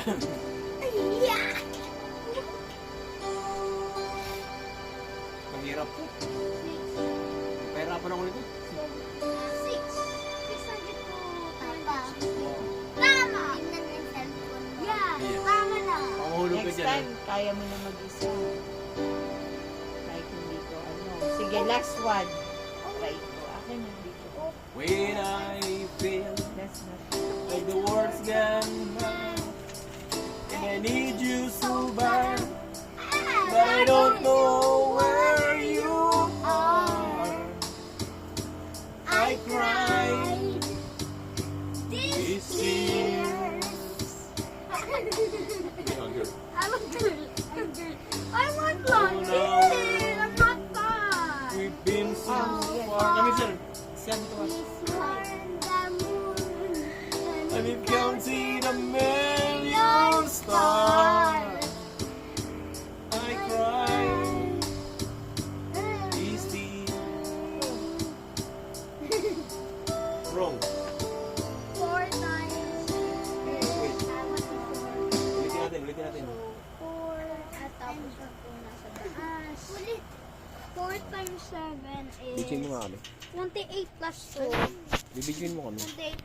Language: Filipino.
Yeah! Mahirap po. Pahirapan ako nito. 600 po. Tama! Tingnan yung cellphone mo. Yeah, tama na. Pangulog ka Next dyan. time, kaya mo na mag-isa. Kahit hindi ko ano. Sige, last one. Try ko. Akin na dito. When I feel That's not. like the world's gone by, and I need you so bad, but I don't know where you are. I cried these tears. I'm a girl. I'm not blonde. I'm not fun. We've been so yes. far. Kami sir, saan ito ba? And we've counted a million stars. I cried these tears. Wrong. 4 times. Wait. Tama si 4. Ulitin natin. 4 at tapos po nasa taas. Ulit. 4 times 7 is Bibigyan mo nga kami. 28 plus 2. Bibigyan mo kami. 28